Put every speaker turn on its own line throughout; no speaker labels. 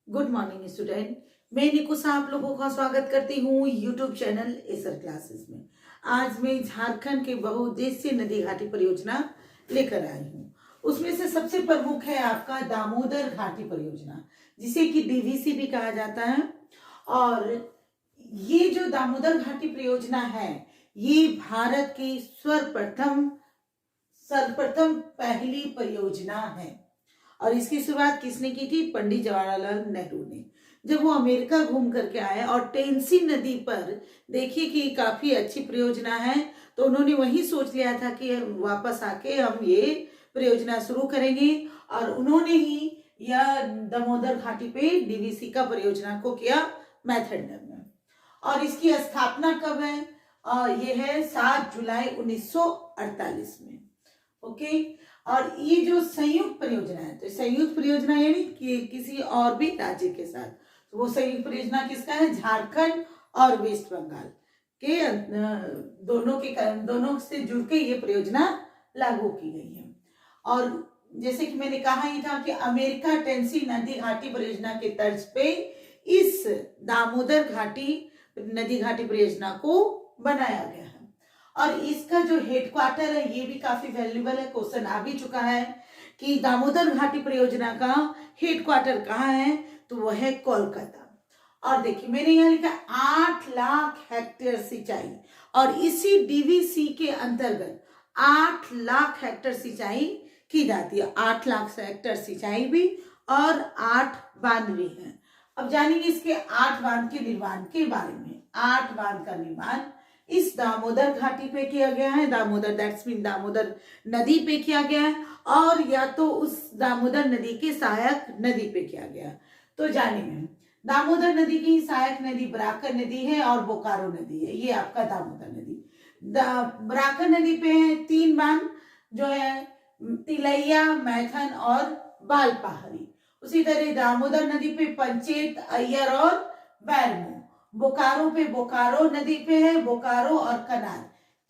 Good morning student. मैं निकुसा आप लोगों का स्वागत करती हूँ यूट्यूब चैनल एसर क्लासेस में। आज मैं झारखंड के बहुउद्देशीय नदी घाटी परियोजना लेकर आई हूँ। उसमें से सबसे प्रमुख है आपका दामोदर घाटी परियोजना, जिसे कि डीवीसी भी कहा जाता है। और ये जो दामोदर घाटी परियोजना है, ये भारत की सर्वप्रथम पहली परियोजना है। और इसकी शुरुआत किसने की थी? पंडित जवाहरलाल नेहरू ने, जब वो अमेरिका घूम करके आए और टेंसी नदी पर देखिए कि काफी अच्छी परियोजना है, तो उन्होंने वही सोच लिया था कि वापस आके हम ये परियोजना शुरू करेंगे। और उन्होंने ही यह दामोदर घाटी पे डीवीसी का परियोजना को किया मैथड में। और इसकी स्थापना कब है? ये है 7 जुलाई 1948 में। ओके। और ये जो संयुक्त परियोजना है, तो संयुक्त परियोजना यानी कि किसी और भी राज्य के साथ, तो वो संयुक्त परियोजना किसका है? झारखंड और वेस्ट बंगाल के दोनों से जुड़ के ये परियोजना लागू की गई है। और जैसे कि मैंने कहा ही था कि अमेरिका टेंसी नदी घाटी परियोजना के तर्ज पे इस दामोदर घाटी नदी घाटी परियोजना को बनाया गया है। और इसका जो हेडक्वार्टर है, ये भी काफी वैल्यूबल है, क्वेश्चन आ भी चुका है कि दामोदर घाटी परियोजना का हेडक्वार्टर कहाँ है, तो वो है कोलकाता। और देखिए मैंने यहाँ लिखा 8 लाख हेक्टेयर सिंचाई, और इसी डीवीसी के अंतर्गत 8 लाख हेक्टेयर सिंचाई की जाती है। 8 लाख हेक्टेयर सिंचाई भी और 8 बांध भी हैं। अब जानेंगे इसके 8 बांध के निर्माण के बारे में। 8 बांध का निर्माण इस दामोदर घाटी पे किया गया है, दामोदर दैट्स मीन दामोदर नदी पे किया गया है, और या तो उस दामोदर नदी के सहायक नदी पे किया गया। तो जानेंगे, दामोदर नदी की सहायक नदी बराकर नदी है और बोकारो नदी है। ये आपका दामोदर नदी। बराकर नदी पे है 3 बांध, जो है तिलैया, मैथन और बालपहाड़ी। उसी तरह दामोदर नदी पे पंचेत, अय्यर और बैरमो। बोकारो पे बोकारो नदी पे है बोकारो और कनार।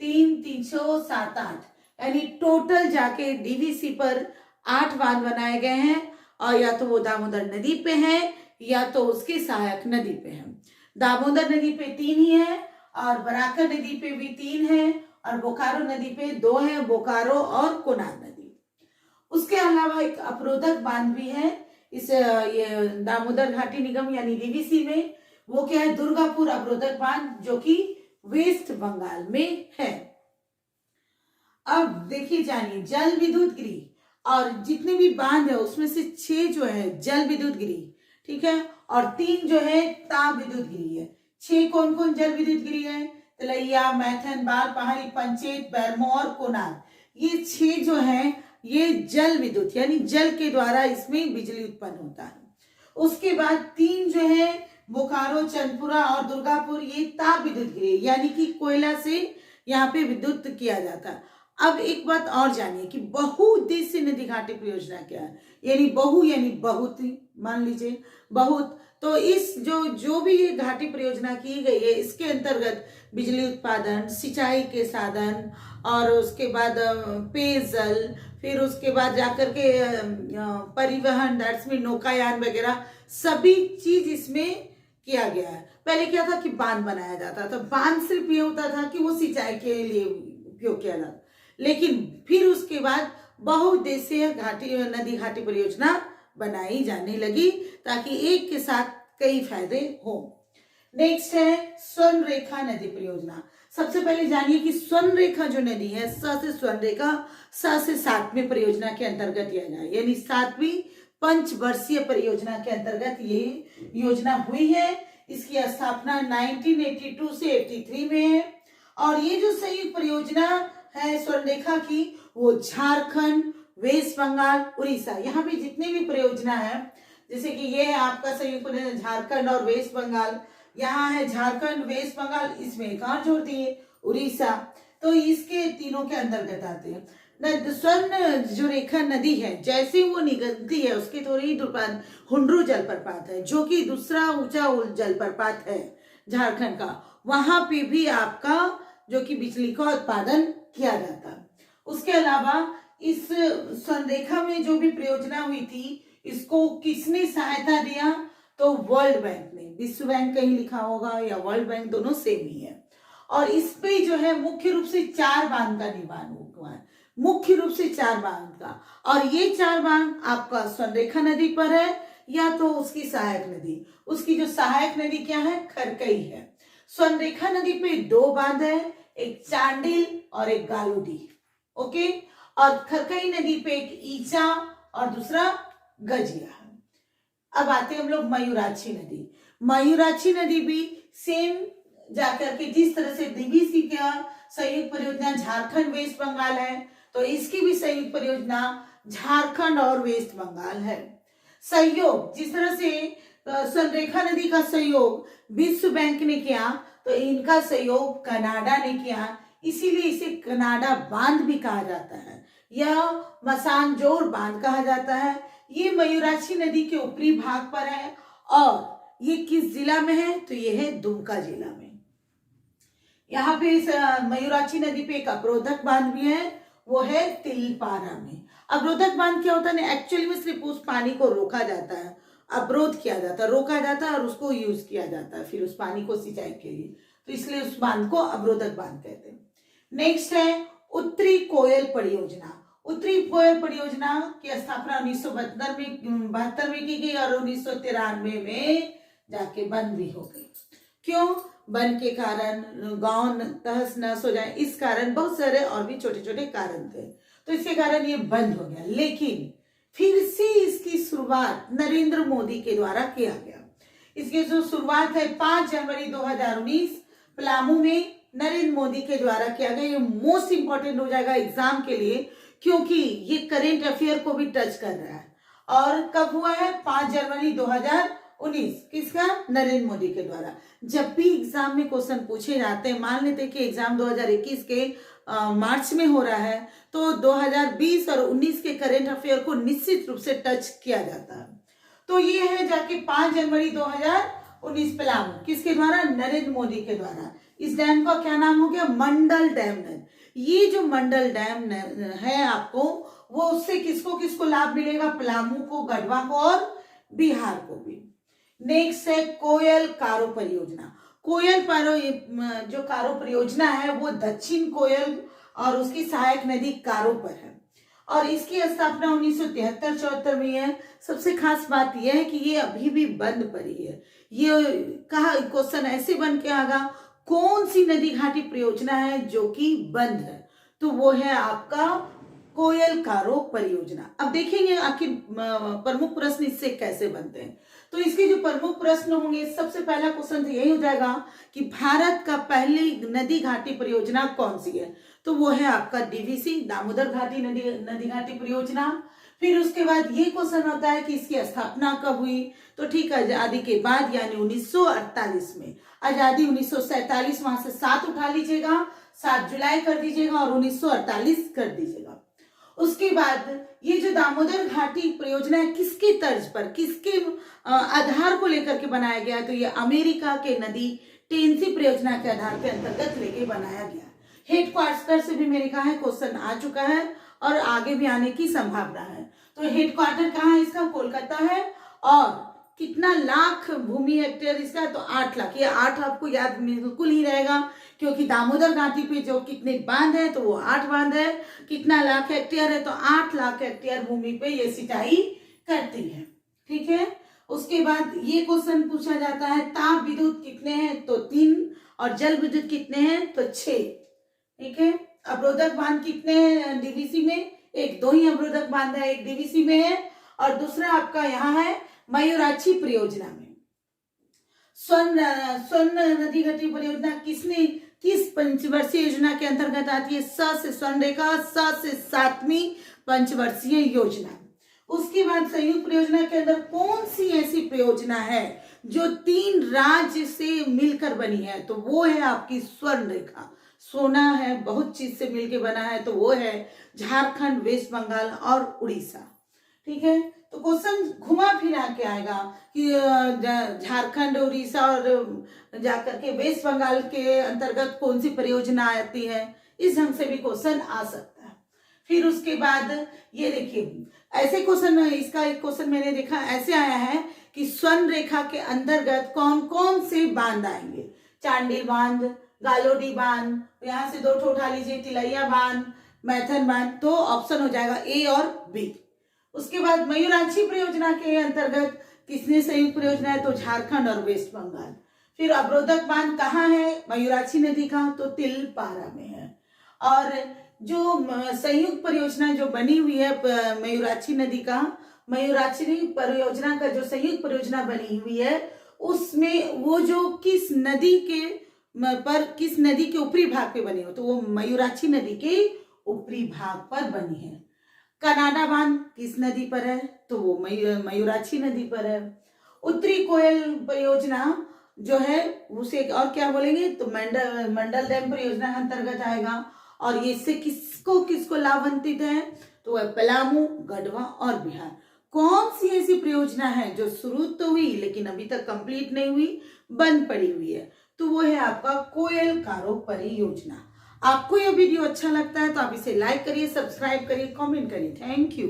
3,307 यानी टोटल जाके डीवीसी पर 8 बांध बनाए गए हैं, और या तो वो दामोदर नदी पे है या तो उसकी सहायक नदी पे है। दामोदर नदी पे 3 ही है, और बराकर नदी पे भी 3 है, और बोकारो नदी पे 2 है, बोकारो और कोनार नदी। उसके अलावा एक अवरोधक बांध भी है इस ये दामोदर घाटी निगम यानी डीवीसी में। वो क्या है? दुर्गापुर अवरोधक बांध, जो कि वेस्ट बंगाल में है। अब देखिए, जानिए जल विद्युत गृह, और जितने भी बांध है उसमें से 6 जो है जल विद्युत गृह, ठीक है, और 3 जो है ताप विद्युत गृह है। 6 कौन कौन जल विद्युत गृह है? तिलैया, मैथन, बालपहाड़ी, पंचेत, बैरमो और कोनार। ये 6 जो है ये जल विद्युत यानी जल के द्वारा इसमें बिजली उत्पन्न होता है। उसके बाद 3 जो है बोकारो, चंदपुरा और दुर्गापुर, ये ताप विद्युत गृह यानी कि कोयला से यहाँ पे विद्युत किया जाता है। अब एक बात और जानिए कि बहुउद्देशीय नदी घाटी परियोजना क्या है? यानी बहु यानी बहुत, मान लीजिए बहुत। तो इस जो भी ये घाटी परियोजना की गई है, इसके अंतर्गत बिजली उत्पादन, सिंचाई के साधन, और उसके बाद पेयजल, फिर उसके बाद जाकर के परिवहन, दैट्स मीन नौकायान वगैरह सभी चीज इसमें किया गया है। पहले क्या था कि बांध बनाया जाता था। बांध सिर्फ ये होता था कि वो सिंचाई के लिए उपयोग किया जाता, लेकिन फिर उसके बाद बहुउद्देशीय नदी घाटी परियोजना बनाई जाने लगी, ताकि एक के साथ कई फायदे हो। नेक्स्ट है स्वर्ण रेखा नदी परियोजना। सबसे पहले जानिए कि स्वर्ण रेखा जो नदी है, स से स्वर्ण रेखा, स से 7वें परियोजना के अंतर्गत किया जाए, यानी 7वीं पंचवर्षीय परियोजना के अंतर्गत ये योजना हुई है। इसकी स्थापना 1982 से 83 में है। और ये जो संयुक्त परियोजना है स्वर्ण रेखा की, वो झारखंड, वेस्ट बंगाल, उड़ीसा, यहाँ भी जितने भी परियोजना है, जैसे कि ये है आपका संयुक्त परियोजना झारखंड और वेस्ट बंगाल, यहाँ है झारखंड, वेस्ट बंगाल, इसमें एक और जोड़ दिए उड़ीसा, तो इसके तीनों के अंतर्गत आते हैं। स्वर्ण जो रेखा नदी है, जैसे वो निकलती है उसके थोड़ी ही दूर पर हुंड्रू जलप्रपात है, जो कि दूसरा ऊंचा जलप्रपात है झारखंड का। वहां पे भी आपका जो कि बिजली का उत्पादन किया जाता है। उसके अलावा इस स्वर्ण रेखा में जो भी परियोजना हुई थी, इसको किसने सहायता दिया? तो वर्ल्ड बैंक ने, विश्व बैंक कहीं लिखा होगा या वर्ल्ड बैंक, दोनों सेम ही है। और इस पे जो है मुख्य रूप से 4 बांध का निर्माण हुआ है, मुख्य रूप से 4 बांध का। और ये 4 बांध आपका स्वर्णरेखा नदी पर है या तो उसकी सहायक नदी, उसकी जो सहायक नदी क्या है, खरकई है। स्वर्णरेखा नदी पे 2 बांध है, एक चांडिल और एक गालोडी, ओके। और खरकई नदी पे एक ईचा और दूसरा गजिया। अब आते हैं हम लोग मयूराक्षी नदी। मयूराक्षी नदी भी सेम जाकर के, जिस तरह से डीवीसी का संयुक्त परियोजना झारखंड वेस्ट बंगाल है, तो इसकी भी संयुक्त परियोजना झारखंड और वेस्ट बंगाल है। सहयोग, जिस तरह से स्वर्णरेखा नदी का सहयोग विश्व बैंक ने किया, तो इनका सहयोग कनाडा ने किया, इसीलिए इसे कनाडा बांध भी कहा जाता है या मसानजोर बांध कहा जाता है। ये मयूराक्षी नदी के ऊपरी भाग पर है और ये किस जिला में है, तो ये है दुमका जिला में। यहाँ पे इस मयूराक्षी नदी पे एक अवरोधक बांध भी है, वो है तिलपारा में। अवरोधक बांध क्या होता है, एक्चुअली में सिर्फ उस पानी को रोका जाता है, अवरोध किया जाता है, रोका जाता है और उसको यूज किया जाता है फिर उस पानी को सिंचाई के लिए, तो इसलिए उस बांध को अवरोधक बांध कहते हैं। नेक्स्ट है उत्तरी कोयल परियोजना। उत्तरी कोयल परियोजना की स्थापना 1972 में की गई और 1993 में जाके बंद भी हो गई। क्यों? वन के कारण, गांव तहस नहस हो जाए, इस कारण, बहुत सारे और भी छोटे छोटे कारण थे, तो इसके कारण ये बंद हो गया। लेकिन फिर से इसकी शुरुआत नरेंद्र मोदी के द्वारा किया गया। इसकी जो शुरुआत है 5 जनवरी 2019 पलामू में नरेंद्र मोदी के द्वारा किया गया। ये मोस्ट इंपॉर्टेंट हो जाएगा एग्जाम के लिए, क्योंकि ये करेंट अफेयर को भी टच कर रहा है। और कब हुआ है? 5 जनवरी 2019। किसका? नरेंद्र मोदी के द्वारा। जब भी एग्जाम में क्वेश्चन पूछे जाते हैं, मान लेते हैं कि एग्जाम 2021 के मार्च में हो रहा है, तो 2020 और 19 के करेंट अफेयर को निश्चित रूप से टच किया जाता है। तो ये है जाके 5 जनवरी 2019 पलामू, किसके द्वारा? नरेंद्र मोदी के द्वारा। इस डैम का क्या नाम हो गया? मंडल डैम। ये जो मंडल डैम है आपको, वो उससे किसको किसको लाभ मिलेगा? पलामू को, गढ़वा को और बिहार को भी। नेक्स्ट है कोयल कारो परियोजना। कोयल पारो जो कारो परियोजना है वो दक्षिण कोयल और उसकी सहायक नदी कारो पर है और इसकी स्थापना 1973-74 में है। सबसे खास बात यह है कि ये अभी भी बंद पड़ी है। ये कहा क्वेश्चन ऐसे बन के आगा, कौन सी नदी घाटी परियोजना है जो कि बंद है? तो वो है आपका कोयल कारो परियोजना। अब देखेंगे आखिर प्रमुख प्रश्न इससे कैसे बनते हैं। तो इसके जो प्रमुख प्रश्न होंगे, सबसे पहला क्वेश्चन यही हो जाएगा कि भारत का पहली नदी घाटी परियोजना कौन सी है? तो वो है आपका डीवीसी, दामोदर घाटी नदी घाटी परियोजना। फिर उसके बाद ये क्वेश्चन होता है कि इसकी स्थापना कब हुई? तो ठीक है, आजादी के बाद यानी 1948 में। आजादी 1947, वहां से 7 उठा लीजिएगा, 7 जुलाई कर दीजिएगा और 1948 कर दीजिएगा। उसके बाद ये जो दामोदर घाटी परियोजना है, किसकी तर्ज पर, किसके आधार को लेकर के बनाया गया? तो ये अमेरिका के नदी टेंसी परियोजना के आधार के अंतर्गत लेके बनाया गया। हेडक्वार्टर से भी मेरे कहा है क्वेश्चन आ चुका है और आगे भी आने की संभावना है। तो हेडक्वार्टर कहाँ है इसका? कोलकाता है। और कितना लाख भूमि हेक्टेयर इसका? तो 8 लाख। ये 8 आपको याद बिल्कुल ही रहेगा, क्योंकि दामोदर घाटी पे जो कितने बांध है, तो वो 8 बांध है। कितना लाख हेक्टेयर है? तो 8 लाख हेक्टेयर भूमि पे ये सिंचाई करती है। ठीक है। उसके बाद ये क्वेश्चन पूछा जाता है, ताप विद्युत कितने हैं? तो 3। और जल विद्युत कितने हैं? तो 6। ठीक है। अवरोधक बांध कितने हैं डीवीसी में? 1, 2 ही अवरोधक बांध है, एक डीवीसी में है और दूसरा आपका यहाँ है मयूराक्षी परियोजना में। स्वर्ण नदी घाटी परियोजना किस पंचवर्षीय योजना के अंतर्गत आती है? स से स्वर्णरेखा, स से 7वीं पंचवर्षीय योजना। उसके बाद संयुक्त परियोजना के अंदर कौन सी ऐसी परियोजना है जो 3 राज्य से मिलकर बनी है? तो वो है आपकी स्वर्णरेखा। सोना है, बहुत चीज से मिलकर बना है, तो वो है झारखंड, वेस्ट बंगाल और उड़ीसा। ठीक है। तो क्वेश्चन घुमा फिरा के आएगा कि झारखंड, उड़ीसा और जाकर के वेस्ट बंगाल के अंतर्गत कौन सी परियोजना आती है। इस ढंग से भी क्वेश्चन आ सकता है। फिर उसके बाद ये देखिए, ऐसे क्वेश्चन, इसका एक क्वेश्चन मैंने देखा ऐसे आया है कि स्वर्ण रेखा के अंतर्गत कौन कौन से बांध आएंगे। चांडिल बांध, गालोडी बांध, यहाँ से 2 ठो उठा लीजिए, तिलैया बांध, मैथन बांध, तो ऑप्शन हो जाएगा ए और बी। उसके बाद मयूराक्षी परियोजना के अंतर्गत किसने संयुक्त परियोजना है, तो झारखंड और वेस्ट बंगाल। फिर अवरोधक बांध कहाँ है, मयूराक्षी नदी का, तो तिलपारा में है। और जो संयुक्त परियोजना जो बनी हुई है मयूराक्षी नदी का, मयूराक्षी परियोजना का जो संयुक्त परियोजना बनी हुई है उसमें वो जो किस नदी के ऊपरी भाग पे बनी हो, तो वो मयूराक्षी नदी के ऊपरी भाग पर बनी है। कनाडा बांध किस नदी पर है, तो वो मयूराक्षी नदी पर है। उत्तरी कोयल परियोजना जो है उसे और क्या बोलेंगे, तो मंडल डैम परियोजना के अंतर्गत आएगा। और ये इससे किसको लाभान्वित है, तो वह पलामू, गढ़वा और बिहार। कौन सी ऐसी परियोजना है जो शुरू तो हुई लेकिन अभी तक कंप्लीट नहीं हुई, बंद पड़ी हुई है, तो वो है आपका कोयल कारो परियोजना। आपको यह वीडियो अच्छा लगता है तो आप इसे लाइक करिए, सब्सक्राइब करिए, कमेंट करिए। Thank you.